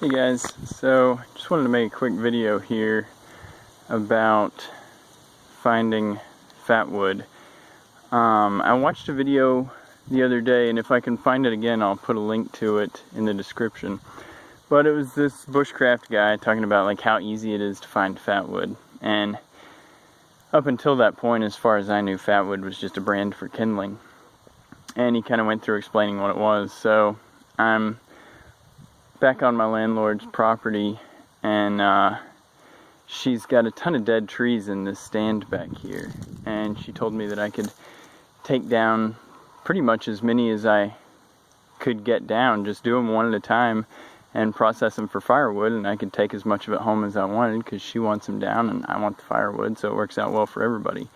Hey guys, so just wanted to make a quick video here about finding fatwood. I watched a video the other day, and if I can find it again I'll put a link to it in the description. But it was this bushcraft guy talking about like how easy it is to find fatwood, and up until that point, as far as I knew, fatwood was just a brand for kindling. And he kind of went through explaining what it was. So I'm back on my landlord's property, and she's got a ton of dead trees in this stand back here, and she told me that I could take down pretty much as many as I could get down, just do them one at a time and process them for firewood, and I could take as much of it home as I wanted because she wants them down and I want the firewood, so it works out well for everybody.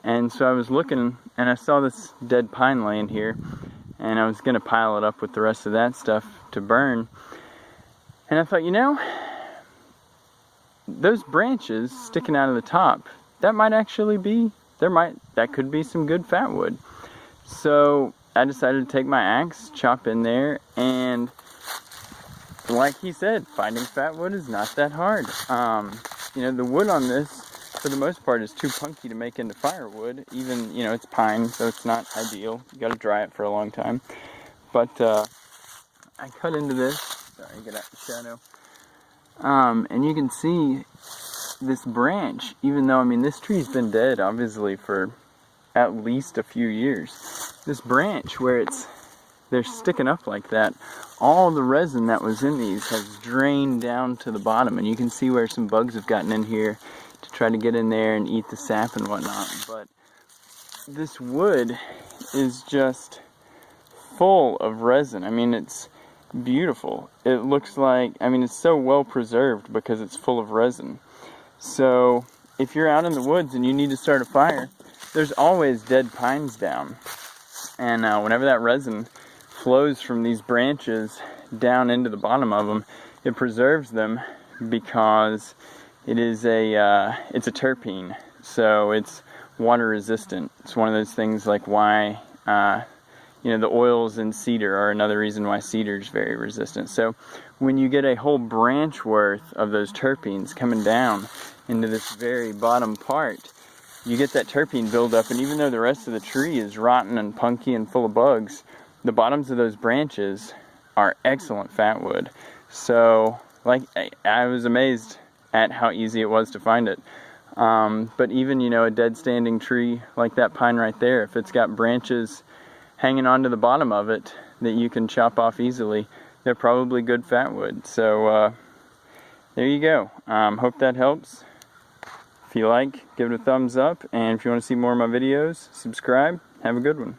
And so I was looking and I saw this dead pine laying here, and I was going to pile it up with the rest of that stuff to burn. And I thought, you know, those branches sticking out of the top, that might actually be, that could be some good fatwood. So I decided to take my axe, chop in there, and like he said, finding fatwood is not that hard. You know, the wood on this, for the most part, is too punky to make into firewood. Even, you know, it's pine, so it's not ideal. You gotta dry it for a long time. But I cut into this. Sorry, get out the shadow. And you can see this branch, even though, I mean, this tree's been dead, obviously, for at least a few years. This branch, where they're sticking up like that, all the resin that was in these has drained down to the bottom, and you can see where some bugs have gotten in here to try to get in there and eat the sap and whatnot. But this wood is just full of resin. I mean, it's beautiful. It looks like, I mean, it's so well preserved because it's full of resin. So if you're out in the woods and you need to start a fire, there's always dead pines down, and whenever that resin flows from these branches down into the bottom of them, it preserves them because it is it's a terpene, so it's water resistant. It's one of those things like why you know, the oils in cedar are another reason why cedar is very resistant. So when you get a whole branch worth of those terpenes coming down into this very bottom part, you get that terpene buildup, and even though the rest of the tree is rotten and punky and full of bugs, the bottoms of those branches are excellent fatwood. So, like, I was amazed at how easy it was to find it. But even, you know, a dead standing tree like that pine right there, if it's got branches hanging onto the bottom of it that you can chop off easily, they're probably good fatwood. So there you go. Hope that helps. If you like, give it a thumbs up, and if you want to see more of my videos, subscribe. Have a good one.